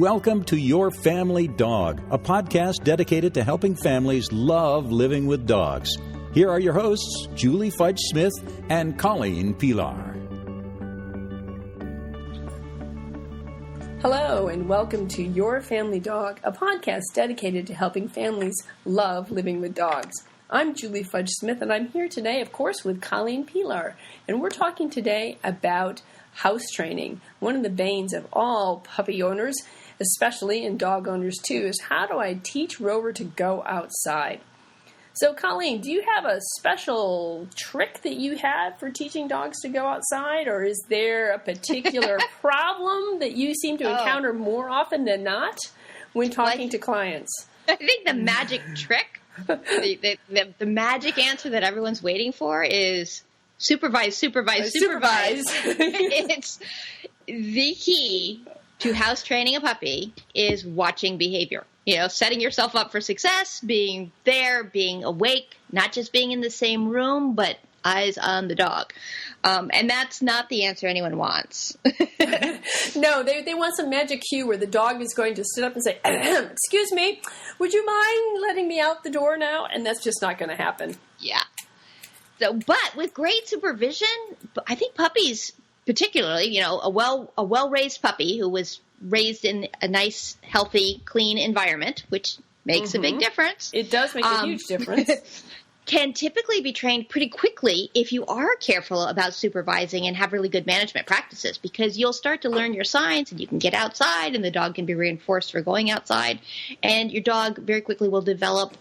welcome to Your Family Dog, a podcast dedicated to helping families love living with dogs. Here are your hosts, Julie Fudge Smith and Colleen Pelar. Hello, and welcome to Your Family Dog, a podcast dedicated to helping families love living with dogs. I'm Julie Fudge Smith, and I'm here today, of course, with Colleen Pelar. And we're talking today about house training. One of the banes of all puppy owners, especially, and dog owners too, is how do I teach Rover to go outside? So, Colleen, do you have a special trick that you have for teaching dogs to go outside, or is there a particular problem that you seem to encounter more often than not when talking to clients? I think the magic trick, the magic answer that everyone's waiting for is supervise. It's the key to house training a puppy is watching behavior. You know, setting yourself up for success, being there, being awake, not just being in the same room, but eyes on the dog. And that's not the answer anyone wants. No, they want some magic cue where the dog is going to sit up and say, excuse me, would you mind letting me out the door now? And that's just not going to happen. Yeah. So, but with great supervision, I think puppies, particularly, you know, a well-raised puppy who was raised in a nice, healthy, clean environment, which makes a big difference. It does make a huge difference. Can typically be trained pretty quickly if you are careful about supervising and have really good management practices, because you'll start to learn your signs and you can get outside and the dog can be reinforced for going outside, and your dog very quickly will develop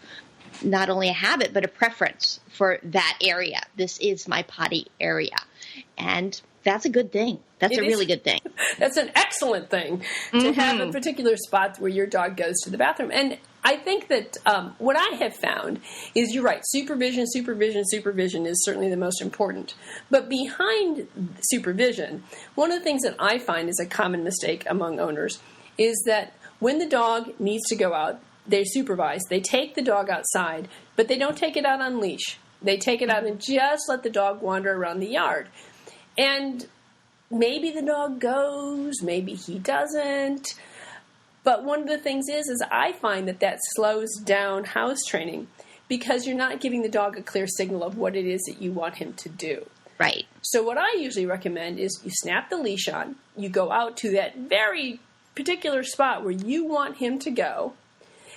not only a habit but a preference for that area. This is my potty area. And that's a good thing. That's a really good thing. That's an excellent thing to have a particular spot where your dog goes to the bathroom. And I think that what I have found is, you're right, supervision is certainly the most important. But behind supervision, one of the things that I find is a common mistake among owners is that when the dog needs to go out, they supervise. They take the dog outside, but they don't take it out on leash. They take it out and just let the dog wander around the yard. And maybe the dog goes, maybe he doesn't. But one of the things is I find that slows down house training because you're not giving the dog a clear signal of what it is that you want him to do. Right. So what I usually recommend is you snap the leash on, you go out to that very particular spot where you want him to go,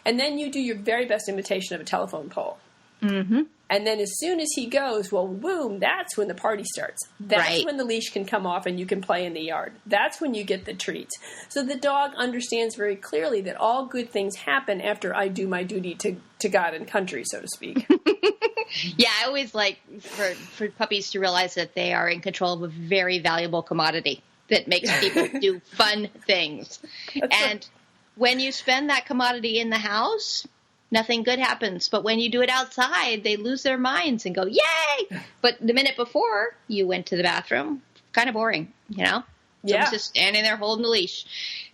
and then you do your very best imitation of a telephone pole. Mm-hmm. And then as soon as he goes, well, boom, that's when the party starts. That's when the leash can come off and you can play in the yard. That's when you get the treats. So the dog understands very clearly that all good things happen after I do my duty to God and country, so to speak. Yeah, I always like for puppies to realize that they are in control of a very valuable commodity that makes people do fun things. And when you spend that commodity in the house, nothing good happens. But when you do it outside, they lose their minds and go, yay! But the minute before you went to the bathroom, kind of boring, you know? Someone's just standing there holding the leash.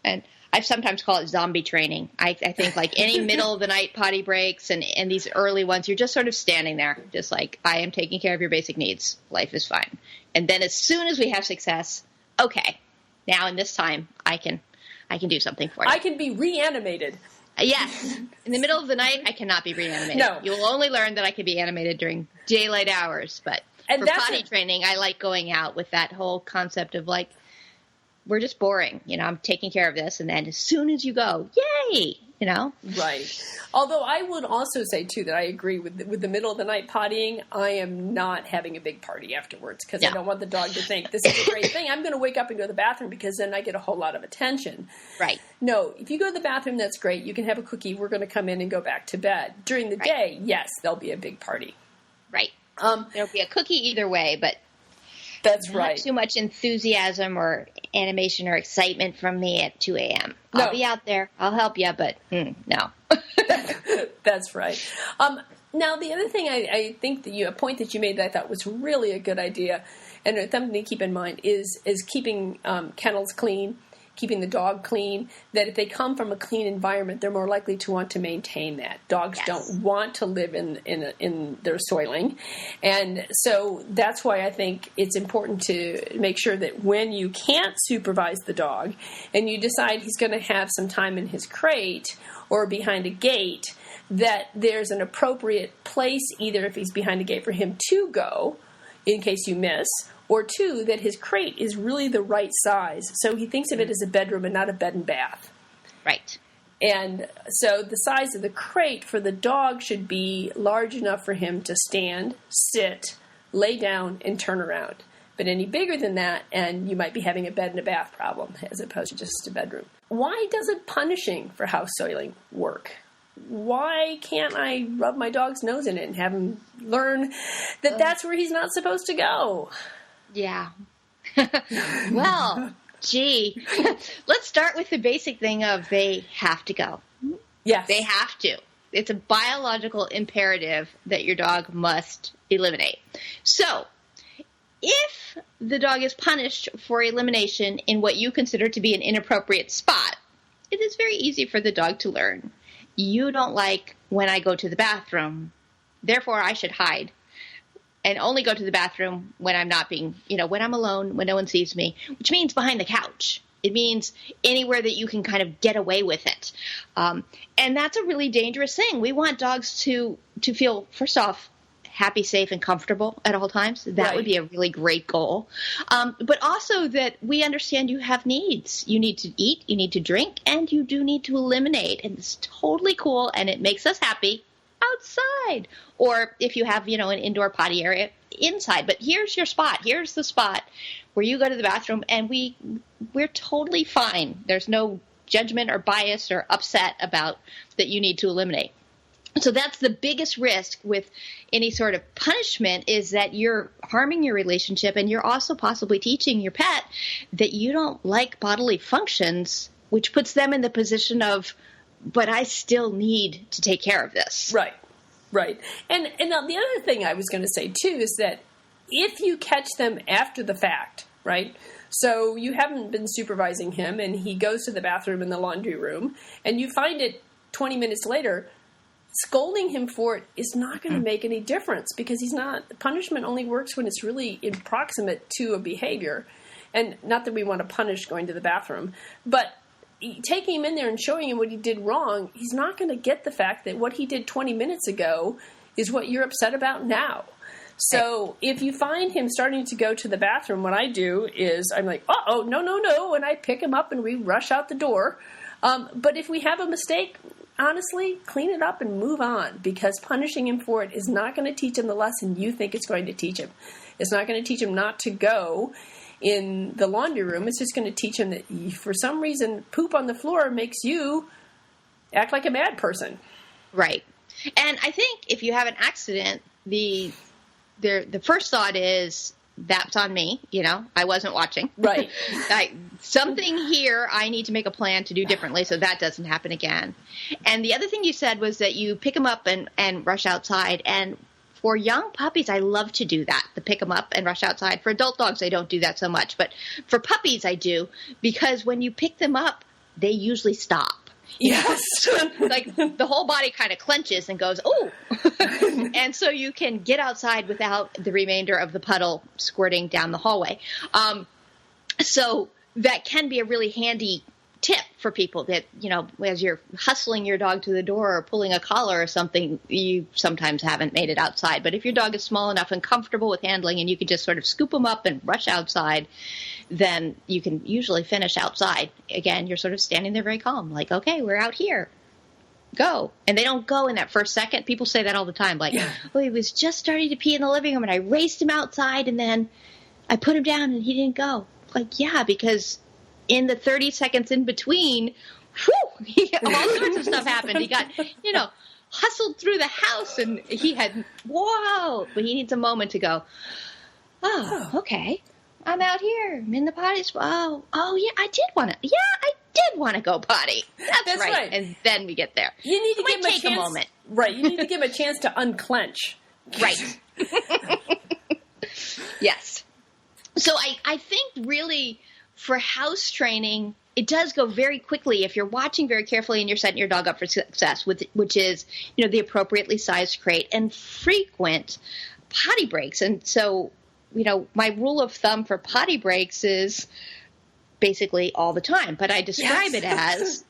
And I sometimes call it zombie training. I think like any middle of the night potty breaks and these early ones, you're just sort of standing there, just like, I am taking care of your basic needs. Life is fine. And then as soon as we have success, okay, now in this time, I can do something for you. I can be reanimated. Yes. In the middle of the night, I cannot be reanimated. No. You will only learn that I can be animated during daylight hours. But for potty training, I like going out with that whole concept of like, we're just boring. You know, I'm taking care of this. And then as soon as you go, yay, you know? Right. Although I would also say, too, that I agree with the middle of the night pottying. I am not having a big party afterwards because I don't want the dog to think this is a great thing. I'm going to wake up and go to the bathroom because then I get a whole lot of attention. Right. No, if you go to the bathroom, that's great. You can have a cookie. We're going to come in and go back to bed. During the day, yes, there'll be a big party. Right. There'll be a cookie either way, but that's not too much enthusiasm or animation or excitement from me at 2 a.m. I'll be out there. I'll help you, but no. That's right. Now, the other thing I think that a point that you made that I thought was really a good idea and something to keep in mind is keeping kennels clean, keeping the dog clean, that if they come from a clean environment, they're more likely to want to maintain that. Dogs don't want to live in their soiling. And so that's why I think it's important to make sure that when you can't supervise the dog and you decide he's going to have some time in his crate or behind a gate, that there's an appropriate place, either if he's behind a gate for him to go in case you miss, or two, that his crate is really the right size. So he thinks of it as a bedroom and not a bed and bath. Right. And so the size of the crate for the dog should be large enough for him to stand, sit, lay down, and turn around. But any bigger than that, and you might be having a bed and a bath problem as opposed to just a bedroom. Why doesn't punishing for house soiling work? Why can't I rub my dog's nose in it and have him learn that that's where he's not supposed to go? Yeah. Well, gee, let's start with the basic thing of they have to go. Yes. They have to. It's a biological imperative that your dog must eliminate. So, if the dog is punished for elimination in what you consider to be an inappropriate spot, it is very easy for the dog to learn. You don't like when I go to the bathroom, therefore I should hide. And only go to the bathroom when I'm not being, when I'm alone, when no one sees me, which means behind the couch. It means anywhere that you can kind of get away with it. And that's a really dangerous thing. We want dogs to feel, first off, happy, safe, and comfortable at all times. That would be a really great goal. But also that we understand you have needs. You need to eat, you need to drink, and you do need to eliminate. And it's totally cool, and it makes us happy outside. Or if you have, an indoor potty area, inside. But here's your spot. Here's the spot where you go to the bathroom, and we're totally fine. There's no judgment or bias or upset about that you need to eliminate. So that's the biggest risk with any sort of punishment, is that you're harming your relationship, and you're also possibly teaching your pet that you don't like bodily functions, which puts them in the position of, but I still need to take care of this. Right. And now the other thing I was going to say, too, is that if you catch them after the fact, right, so you haven't been supervising him and he goes to the bathroom in the laundry room and you find it 20 minutes later, scolding him for it is not going to make any difference, because punishment only works when it's really proximate to a behavior. And not that we want to punish going to the bathroom, but taking him in there and showing him what he did wrong, he's not going to get the fact that what he did 20 minutes ago is what you're upset about now. So if you find him starting to go to the bathroom, what I do is I'm like, no, and I pick him up and we rush out the door. But if we have a mistake, honestly, clean it up and move on, because punishing him for it is not going to teach him the lesson you think it's going to teach him. It's not going to teach him not to go in the laundry room. It's just going to teach him that for some reason poop on the floor makes you act like a mad person. Right. And I think if you have an accident, the first thought is, that's on me. I wasn't watching. Right. Something here I need to make a plan to do differently so that doesn't happen again. And the other thing you said was that you pick them up and rush outside. And for young puppies, I love to do that, to pick them up and rush outside. For adult dogs, I don't do that so much. But for puppies, I do, because when you pick them up, they usually stop. Yes. Like the whole body kind of clenches and goes, oh. And so you can get outside without the remainder of the puddle squirting down the hallway. So that can be a really handy tip for people that, as you're hustling your dog to the door or pulling a collar or something, you sometimes haven't made it outside. But if your dog is small enough and comfortable with handling and you can just sort of scoop them up and rush outside, then you can usually finish outside. Again, you're sort of standing there very calm, like, okay, we're out here. Go. And they don't go in that first second. People say that all the time, like, well, he was just starting to pee in the living room and I raced him outside and then I put him down and he didn't go. Like, yeah, because in the 30 seconds in between, all sorts of stuff happened. He got, hustled through the house and he had, but he needs a moment to go, okay. I'm out here. I'm in the potty spot. Oh, yeah, I did want to go potty. That's right. And then we get there. You need to give him a chance. A moment. Right. You need to give him a chance to unclench. Right. Yes. So I think really for house training, it does go very quickly if you're watching very carefully and you're setting your dog up for success, which is, the appropriately sized crate and frequent potty breaks. And so, my rule of thumb for potty breaks is basically all the time, but I describe it as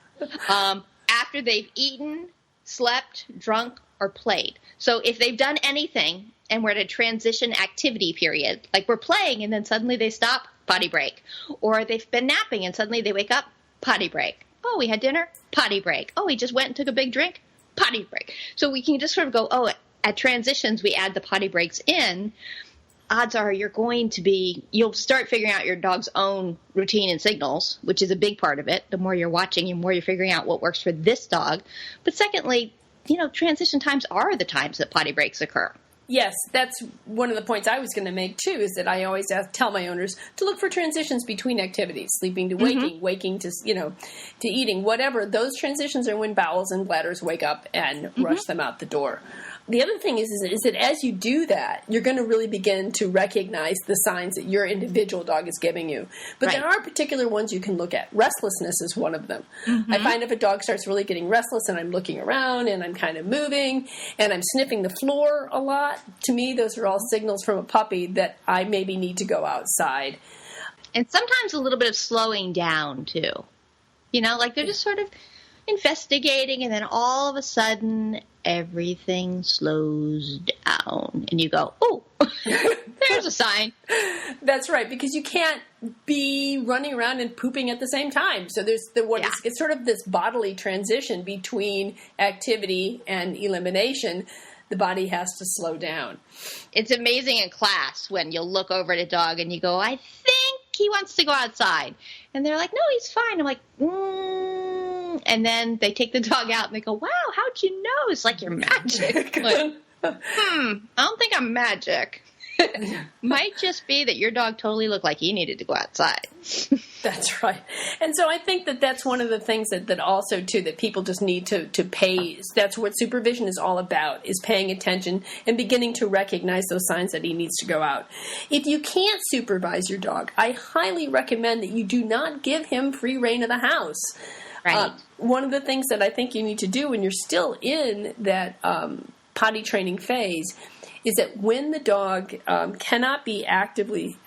after they've eaten, slept, drunk, or played. So if they've done anything and we're at a transition activity period, like we're playing and then suddenly they stop, potty break. Or they've been napping and suddenly they wake up, potty break. Oh, we had dinner, potty break. Oh, we just went and took a big drink, potty break. So we can just sort of go, at transitions we add the potty breaks in. Odds are you'll start figuring out your dog's own routine and signals, which is a big part of it. The more you're watching, the more you're figuring out what works for this dog. But secondly, transition times are the times that potty breaks occur. Yes, that's one of the points I was going to make, too, is that I always tell my owners to look for transitions between activities, sleeping to waking, waking to, to eating, whatever. Those transitions are when bowels and bladders wake up and rush them out the door. The other thing is that as you do that, you're going to really begin to recognize the signs that your individual dog is giving you. But there are particular ones you can look at. Restlessness is one of them. I find if a dog starts really getting restless and I'm looking around and I'm kind of moving and I'm sniffing the floor a lot, to me those are all signals from a puppy that I maybe need to go outside. And sometimes a little bit of slowing down, too. Like they're just sort of investigating, and then all of a sudden everything slows down and you go, oh, there's a sign. That's right, because you can't be running around and pooping at the same time. So there's it's sort of this bodily transition between activity and elimination. The body has to slow down. It's amazing in class when you'll look over at a dog and you go, I think he wants to go outside. And they're like, no, he's fine. I'm like, And then they take the dog out and they go, wow, how'd you know? It's like you're magic. Like, I don't think I'm magic. Might just be that your dog totally looked like he needed to go outside. That's right. And so I think that that's one of the things that also, too, that people just need to pay. That's what supervision is all about, is paying attention and beginning to recognize those signs that he needs to go out. If you can't supervise your dog, I highly recommend that you do not give him free rein of the house. Right. One of the things that I think you need to do when you're still in that potty training phase is that when the dog cannot be actively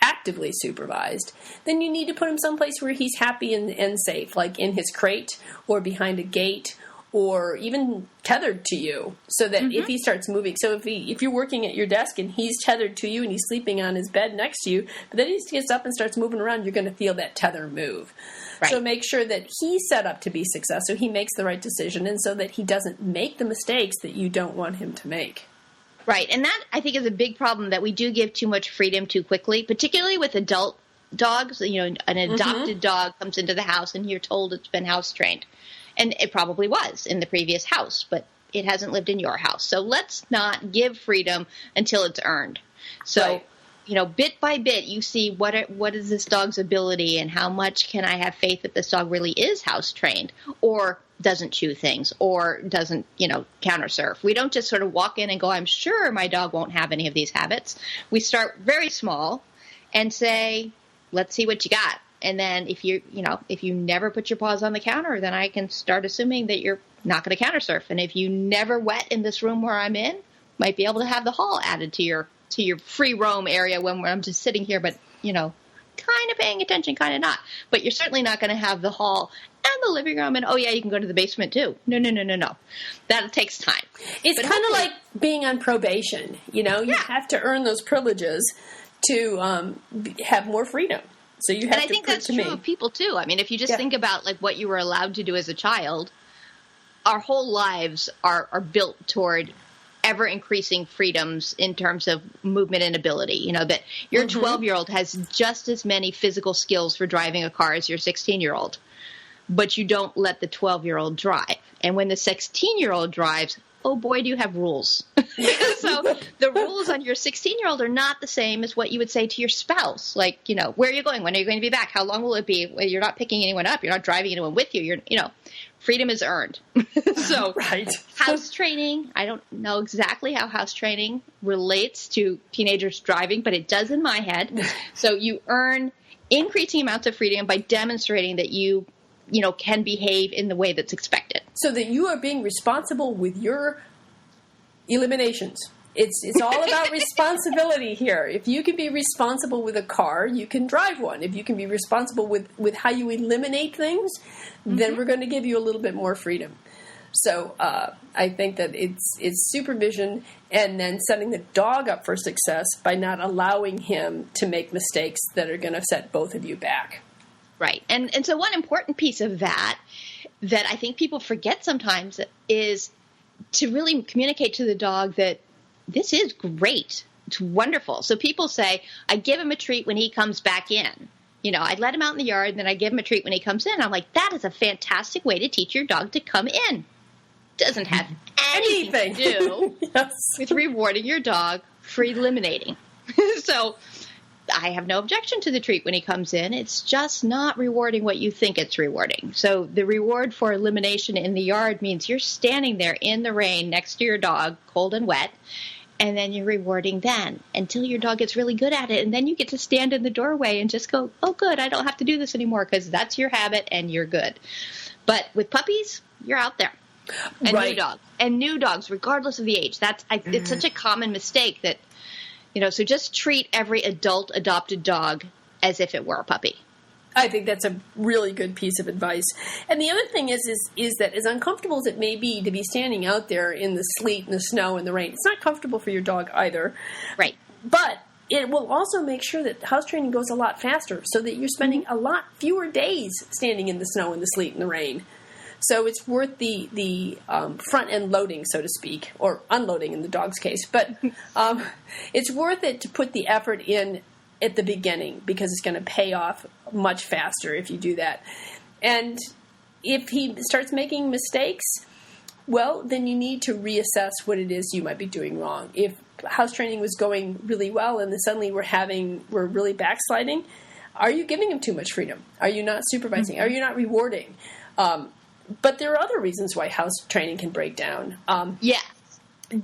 supervised, then you need to put him someplace where he's happy and safe, like in his crate or behind a gate or even tethered to you, so that if he starts moving, so if you're working at your desk and he's tethered to you and he's sleeping on his bed next to you, but then he gets up and starts moving around, you're going to feel that tether move. Right. So make sure that he's set up to be successful, he makes the right decision, and so that he doesn't make the mistakes that you don't want him to make. Right, and that, I think, is a big problem, that we do give too much freedom too quickly, particularly with adult dogs. An adopted dog comes into the house and you're told it's been house trained. And it probably was in the previous house, but it hasn't lived in your house. So let's not give freedom until it's earned. So, bit by bit, you see what is this dog's ability and how much can I have faith that this dog really is house trained or doesn't chew things or doesn't, counter surf. We don't just sort of walk in and go, I'm sure my dog won't have any of these habits. We start very small and say, let's see what you got. And then if you never put your paws on the counter, then I can start assuming that you're not going to counter surf. And if you never wet in this room where I'm in, might be able to have the hall added to your free roam area when I'm just sitting here, but, kind of paying attention, kind of not. But you're certainly not going to have the hall and the living room and, you can go to the basement too. No. That takes time. It's kind of like being on probation. You have to earn those privileges to have more freedom. So you have and I think that's true of people too. I mean, if you just think about like what you were allowed to do as a child, our whole lives are built toward ever increasing freedoms in terms of movement and ability. That your 12-year-old has just as many physical skills for driving a car as your 16-year-old, but you don't let the 12-year-old drive. And when the 16-year-old drives, oh boy, do you have rules. So the rules on your 16-year-old are not the same as what you would say to your spouse. Like, where are you going? When are you going to be back? How long will it be? Well, you're not picking anyone up. You're not driving anyone with you. Freedom is earned. So house training, I don't know exactly how house training relates to teenagers driving, but it does in my head. So you earn increasing amounts of freedom by demonstrating that you can behave in the way that's expected. So that you are being responsible with your eliminations. It's all about responsibility here. If you can be responsible with a car, you can drive one. If you can be responsible with how you eliminate things, then we're going to give you a little bit more freedom. So I think that it's supervision and then setting the dog up for success by not allowing him to make mistakes that are going to set both of you back. Right. And so one important piece of that I think people forget sometimes is to really communicate to the dog that this is great. It's wonderful. So people say, I give him a treat when he comes back in. I let him out in the yard, and then I give him a treat when he comes in. I'm like, that is a fantastic way to teach your dog to come in. Doesn't have anything to do with rewarding your dog for eliminating. So I have no objection to the treat when he comes in. It's just not rewarding what you think it's rewarding. So the reward for elimination in the yard means you're standing there in the rain next to your dog, cold and wet, and then you're rewarding then until your dog gets really good at it. And then you get to stand in the doorway and just go, oh, good, I don't have to do this anymore because that's your habit and you're good. But with puppies, you're out there. And new dogs, regardless of the age. It's such a common mistake that, so just treat every adult adopted dog as if it were a puppy. I think that's a really good piece of advice. And the other thing is that as uncomfortable as it may be to be standing out there in the sleet and the snow and the rain, it's not comfortable for your dog either. Right. But it will also make sure that house training goes a lot faster so that you're spending a lot fewer days standing in the snow and the sleet and the rain. So it's worth the front-end loading, so to speak, or unloading in the dog's case. But it's worth it to put the effort in at the beginning because it's going to pay off much faster if you do that. And if he starts making mistakes, well, then you need to reassess what it is you might be doing wrong. If house training was going really well and then suddenly we're really backsliding, are you giving him too much freedom? Are you not supervising? Are you not rewarding? But there are other reasons why house training can break down. Yes.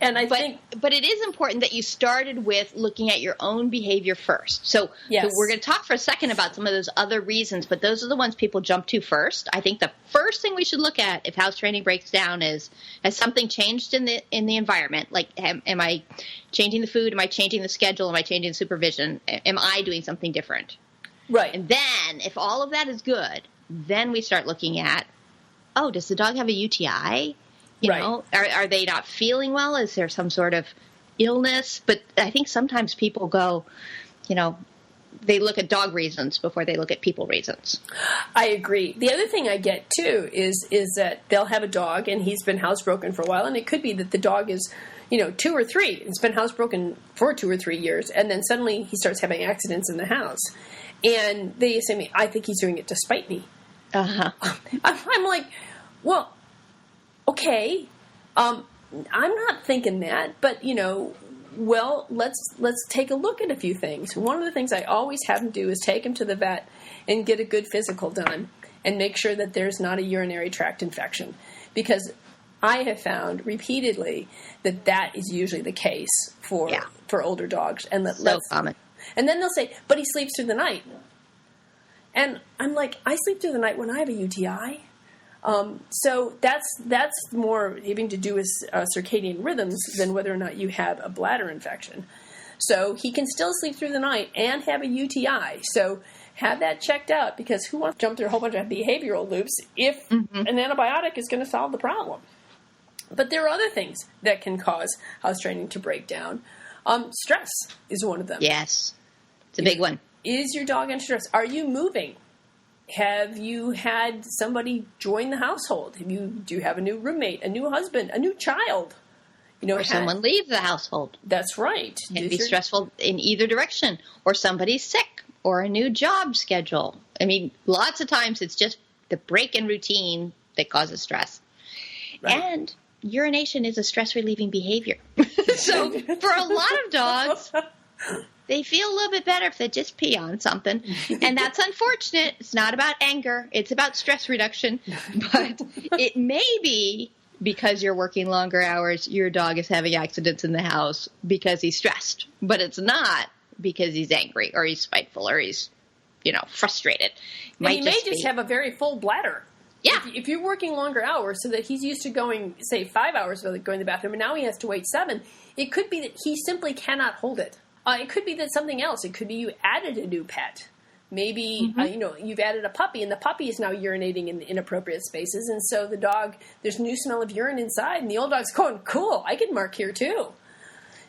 And I think... But it is important that you started with looking at your own behavior first. So we're going to talk for a second about some of those other reasons, but those are the ones people jump to first. I think the first thing we should look at if house training breaks down is, has something changed in the environment? Like, am I changing the food? Am I changing the schedule? Am I changing the supervision? Am I doing something different? Right. And then, if all of that is good, then we start looking at, oh, does the dog have a UTI? You know, are they not feeling well? Is there some sort of illness? But I think sometimes people go, they look at dog reasons before they look at people reasons. I agree. The other thing I get, too, is that they'll have a dog and he's been housebroken for a while. And it could be that the dog is, 2 or 3. It's been housebroken for 2 or 3 years. And then suddenly he starts having accidents in the house. And they say to me, I think he's doing it to spite me. Uh-huh. I'm like, well, okay, I'm not thinking that, but, well, let's take a look at a few things. One of the things I always have him do is take him to the vet and get a good physical done and make sure that there's not a urinary tract infection. Because I have found repeatedly that is usually the case for older dogs. And so common. And then they'll say, but he sleeps through the night. And I'm like, I sleep through the night when I have a UTI. So that's more having to do with circadian rhythms than whether or not you have a bladder infection. So he can still sleep through the night and have a UTI. So have that checked out, because who wants to jump through a whole bunch of behavioral loops if an antibiotic is going to solve the problem? But there are other things that can cause house training to break down. Stress is one of them. Yes, it's a big one. Is your dog under stress? Are you moving? Have you had somebody join the household? Do you have a new roommate, a new husband, a new child? Or someone leave the household. That's right. It can be stressful in either direction. Or somebody's sick, or a new job schedule. I mean, lots of times it's just the break in routine that causes stress. Right. And urination is a stress-relieving behavior. So for a lot of dogs, they feel a little bit better if they just pee on something. And that's unfortunate. It's not about anger. It's about stress reduction. But it may be because you're working longer hours, your dog is having accidents in the house because he's stressed. But it's not because he's angry or he's spiteful or he's frustrated. And he may just have a very full bladder. Yeah. If you're working longer hours so that he's used to going, say, 5 hours going to the bathroom, and now he has to wait 7, it could be that he simply cannot hold it. It could be that something else. It could be you added a new pet. Maybe, you've added a puppy, and the puppy is now urinating in inappropriate spaces, and so the dog, there's new smell of urine inside, and the old dog's going, cool, I can mark here too.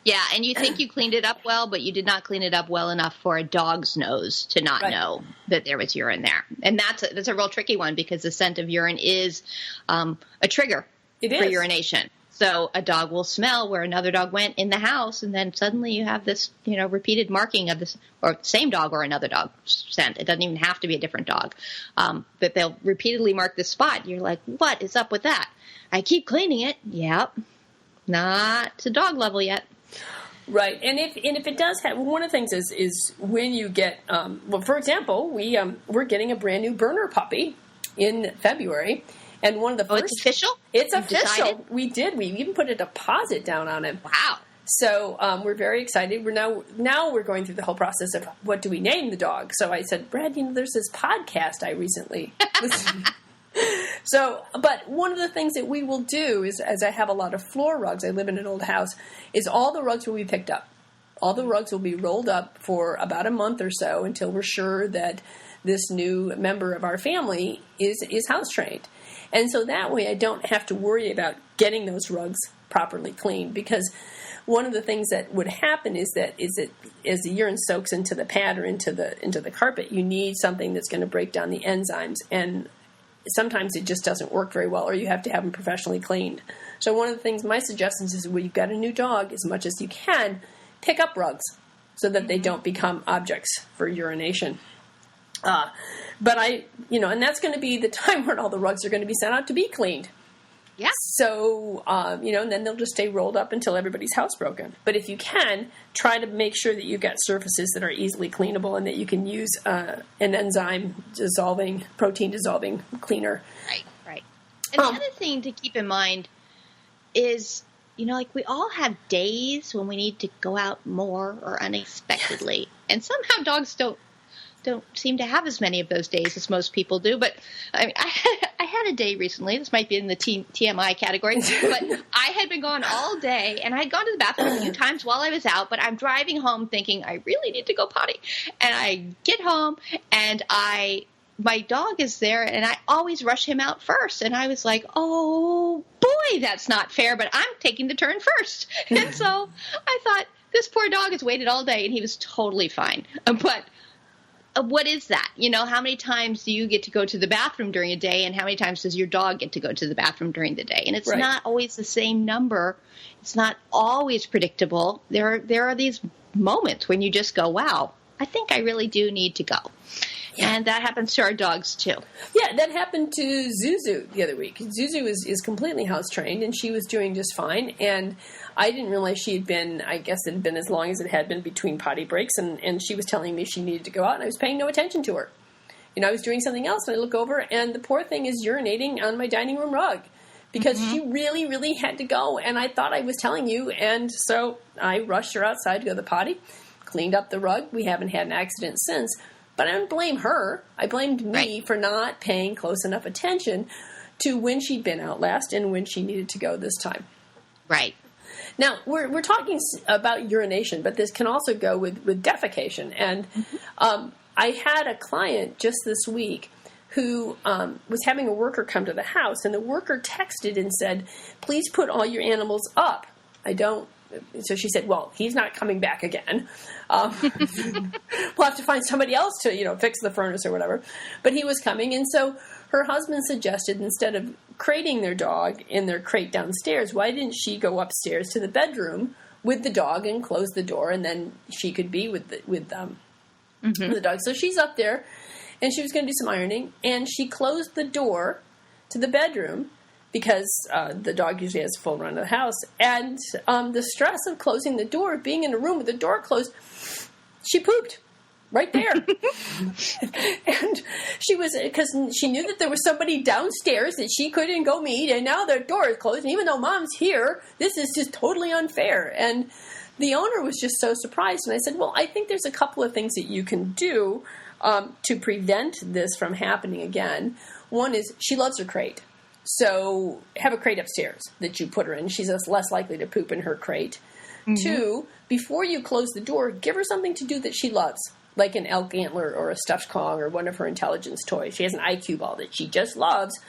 Yeah, and you think you cleaned it up well, but you did not clean it up well enough for a dog's nose to not know that there was urine there. And that's a real tricky one because the scent of urine is a trigger for urination. So a dog will smell where another dog went in the house, and then suddenly you have this, repeated marking of this, or same dog or another dog scent. It doesn't even have to be a different dog. But they'll repeatedly mark this spot. You're like, what is up with that? I keep cleaning it. Yep. Not to dog level yet. Right, and if it does have, one of the things is when you get, for example, we're getting a brand new burner puppy in February, and one of the first. Oh, it's official? It's official. Decided? We did. We even put a deposit down on him. Wow. So we're very excited. We're now we're going through the whole process of what do we name the dog. So I said, Brad, there's this podcast I recently listened to. So, but one of the things that we will do is, as I have a lot of floor rugs, I live in an old house, is all the rugs will be picked up. All the rugs will be rolled up for about a month or so until we're sure that this new member of our family is house trained. And so that way I don't have to worry about getting those rugs properly cleaned, because one of the things that would happen is that as the urine soaks into the pad or into the carpet, you need something that's going to break down the enzymes, and sometimes it just doesn't work very well, or you have to have them professionally cleaned. So one of the things, my suggestions is when you've got a new dog, as much as you can, pick up rugs so that they don't become objects for urination. And that's going to be the time when all the rugs are going to be sent out to be cleaned. Yeah. So, and then they'll just stay rolled up until everybody's housebroken. But if you can, try to make sure that you've got surfaces that are easily cleanable and that you can use an protein dissolving cleaner. Right. And the other thing to keep in mind is, we all have days when we need to go out more or unexpectedly. And somehow dogs don't seem to have as many of those days as most people do. But I had a day recently. This might be in the TMI category. But I had been gone all day, and I had gone to the bathroom a few times while I was out. But I'm driving home thinking, I really need to go potty. And I get home, and my dog is there, and I always rush him out first. And I was like, oh, boy, that's not fair, but I'm taking the turn first. And so I thought, this poor dog has waited all day, and he was totally fine. But what is that? How many times do you get to go to the bathroom during a day, and how many times does your dog get to go to the bathroom during the day? And it's not always the same number. It's not always predictable. There are these moments when you just go, wow, I think I really do need to go. Yeah. And that happens to our dogs, too. Yeah, that happened to Zuzu the other week. Zuzu is completely house-trained, and she was doing just fine. And I didn't realize she had been, I guess it had been as long as it had been between potty breaks, and she was telling me she needed to go out, and I was paying no attention to her. I was doing something else, and I look over, and the poor thing is urinating on my dining room rug because she really, really had to go, and I thought I was telling you, and so I rushed her outside to go to the potty, cleaned up the rug. We haven't had an accident since. But I don't blame her. I blamed me for not paying close enough attention to when she'd been out last and when she needed to go this time. Right. Now, we're talking about urination, but this can also go with defecation. And I had a client just this week who was having a worker come to the house, and the worker texted and said, please put all your animals up. So she said, well, he's not coming back again. We'll have to find somebody else to, fix the furnace or whatever. But he was coming. And so her husband suggested, instead of crating their dog in their crate downstairs, why didn't she go upstairs to the bedroom with the dog and close the door, and then she could be with the dog. So she's up there, and she was going to do some ironing, and she closed the door to the bedroom, because the dog usually has full run of the house. And the stress of closing the door, being in a room with the door closed, she pooped right there. And she was, because she knew that there was somebody downstairs that she couldn't go meet, and now their door is closed. And even though Mom's here, this is just totally unfair. And the owner was just so surprised. And I said, well, I think there's a couple of things that you can do. to prevent this from happening again. One is she loves her crate. So have a crate upstairs that you put her in. She's less likely to poop in her crate. Mm-hmm. 2, before you close the door, give her something to do that she loves, like an elk antler or a stuffed Kong or one of her intelligence toys. She has an IQ ball that she just loves.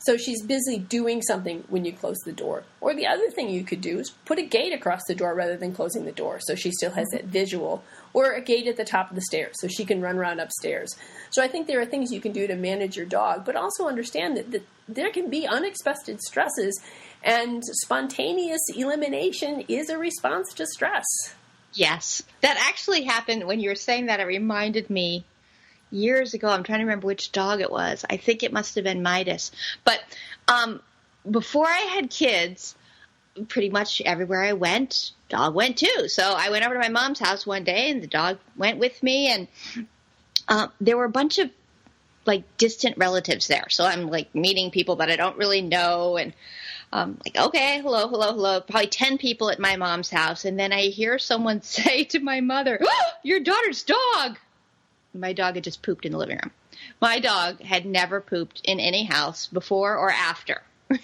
So she's busy doing something when you close the door. Or the other thing you could do is put a gate across the door rather than closing the door, so she still has that visual. Or a gate at the top of the stairs so she can run around upstairs. So I think there are things you can do to manage your dog, but also understand that there can be unexpected stresses, and spontaneous elimination is a response to stress. Yes. That actually happened when you were saying that. It reminded me years ago. I'm trying to remember which dog it was. I think it must have been Midas. But before I had kids, pretty much everywhere I went, dog went too. So I went over to my mom's house one day, and the dog went with me, and there were a bunch of like distant relatives there. So I'm like meeting people that I don't really know, and like, okay, hello, probably 10 people at my mom's house. And then I hear someone say to my mother, "Oh, your daughter's dog." My dog had just pooped in the living room. My dog had never pooped in any house before or after. But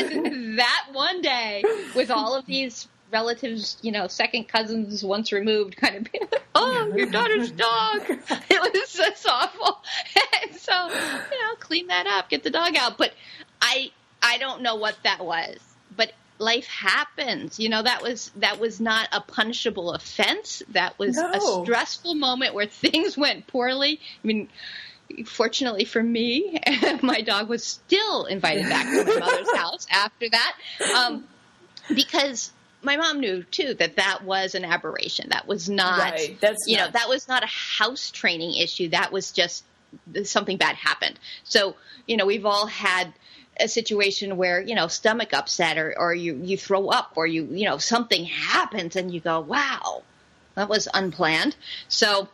that one day, with all of these relatives, second cousins once removed, kind of being like, "Oh, your daughter's dog." It was just awful. And so, clean that up, get the dog out. But I don't know what that was. But life happens. That was not a punishable offense. That was a stressful moment where things went poorly. I mean, fortunately for me, my dog was still invited back to my mother's house after that, because my mom knew too that was an aberration. That was not, right. That was not a house training issue. That was just something bad happened. So, we've all had a situation where, stomach upset or you throw up or something happens and you go, wow, that was unplanned. So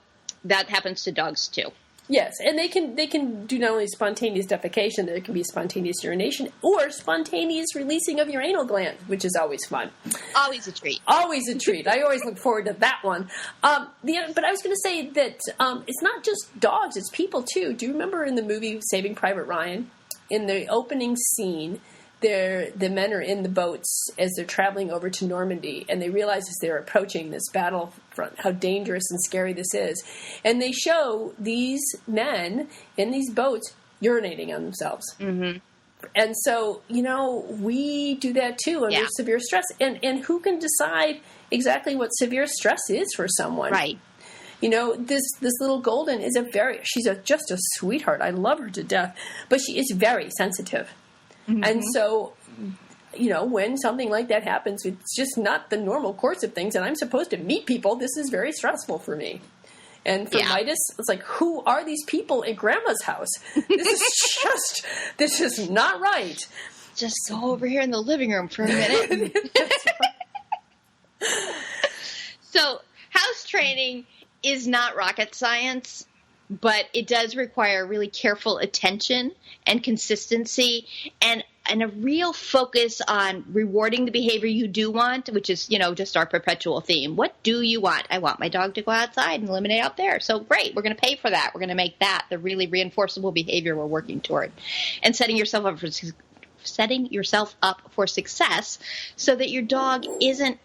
that happens to dogs too. Yes, and they can do not only spontaneous defecation, there can be spontaneous urination or spontaneous releasing of your anal gland, which is always fun. Always a treat. Always a treat. I always look forward to that one. But I was going to say that it's not just dogs, it's people too. Do you remember in the movie Saving Private Ryan? In the opening scene, the men are in the boats as they're traveling over to Normandy, and they realize as they're approaching this battlefront how dangerous and scary this is. And they show these men in these boats urinating on themselves. Mm-hmm. And so, we do that too under severe stress. And who can decide exactly what severe stress is for someone? Right. This little golden is she's just a sweetheart. I love her to death, but she is very sensitive. Mm-hmm. And so, when something like that happens, it's just not the normal course of things, and I'm supposed to meet people. This is very stressful for me. And for Midas, it's like, who are these people at Grandma's house? This is not right. Just go over here in the living room for a minute. So, house training is not rocket science, but it does require really careful attention and consistency and a real focus on rewarding the behavior you do want, which is, just our perpetual theme. What do you want? I want my dog to go outside and eliminate out there. So great. We're going to pay for that. We're going to make that the really reinforceable behavior we're working toward, and setting yourself up for success so that your dog isn't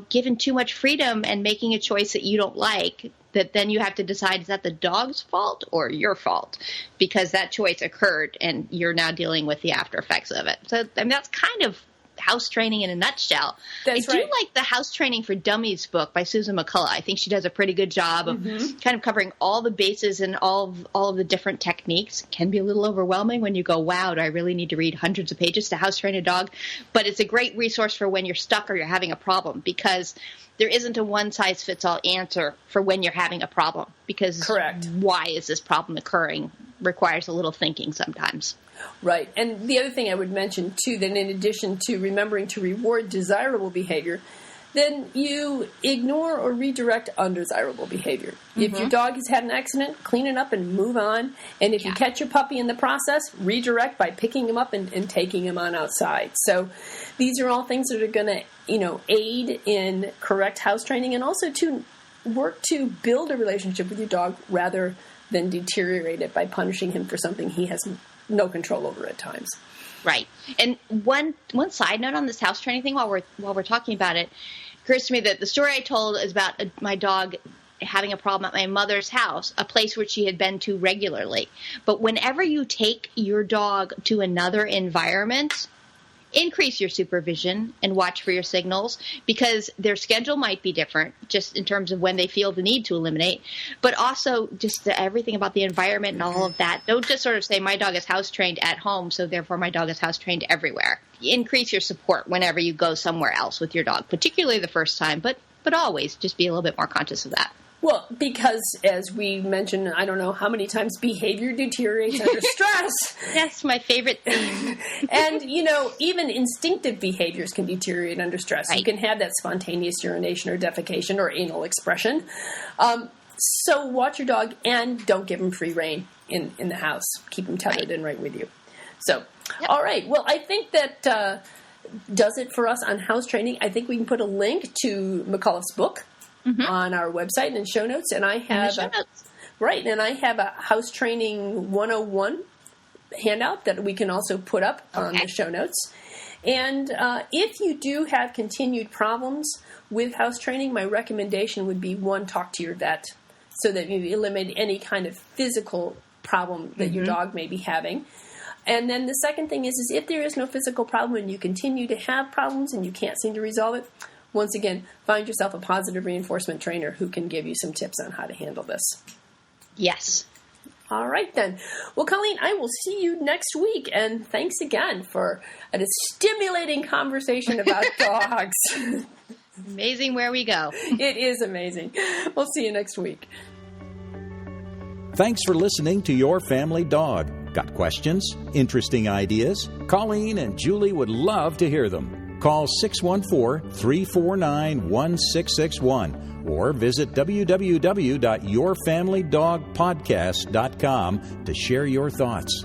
given too much freedom and making a choice that you don't like, that then you have to decide, is that the dog's fault or your fault? Because that choice occurred and you're now dealing with the after effects of it. So that's kind of house training in a nutshell. That's I do like the House Training for Dummies book by Susan McCullough. I think she does a pretty good job of kind of covering all the bases and all of the different techniques. It can be a little overwhelming when you go, wow, do I really need to read hundreds of pages to house train a dog? But it's a great resource for when you're stuck or you're having a problem, because there isn't a one-size-fits-all answer for when you're having a problem, because Correct. Why is this problem occurring requires a little thinking sometimes. Right. And the other thing I would mention, too, that in addition to remembering to reward desirable behavior, then you ignore or redirect undesirable behavior. Mm-hmm. If your dog has had an accident, clean it up and move on. And if you catch your puppy in the process, redirect by picking him up and taking him on outside. So these are all things that are going to, aid in correct house training, and also to work to build a relationship with your dog rather than deteriorate it by punishing him for something he has no control over at times. Right. And one side note on this house training thing, while we're talking about it, occurs to me that the story I told is about my dog having a problem at my mother's house, a place which she had been to regularly. But whenever you take your dog to another environment, increase your supervision and watch for your signals, because their schedule might be different just in terms of when they feel the need to eliminate, but also just everything about the environment and all of that. Don't just sort of say my dog is house trained at home, so therefore my dog is house trained everywhere. Increase your support whenever you go somewhere else with your dog, particularly the first time, but always just be a little bit more conscious of that. Well, because, as we mentioned, I don't know how many times, behavior deteriorates under stress. That's my favorite thing. And, even instinctive behaviors can deteriorate under stress. Right. You can have that spontaneous urination or defecation or anal expression. So watch your dog and don't give him free rein in the house. Keep him tethered and right with you. So, All right. Well, I think that does it for us on house training. I think we can put a link to McCullough's book on our website and show notes, and I have a house training 101 handout that we can also put up on the show notes. And if you do have continued problems with house training, my recommendation would be, one, talk to your vet so that you eliminate any kind of physical problem that your dog may be having. And then the second thing is if there is no physical problem and you continue to have problems and you can't seem to resolve it, once again, find yourself a positive reinforcement trainer who can give you some tips on how to handle this. Yes. All right, then. Well, Colleen, I will see you next week. And thanks again for a stimulating conversation about dogs. Amazing where we go. It is amazing. We'll see you next week. Thanks for listening to Your Family Dog. Got questions? Interesting ideas? Colleen and Julie would love to hear them. Call 614-349-1661 or visit www.yourfamilydogpodcast.com to share your thoughts.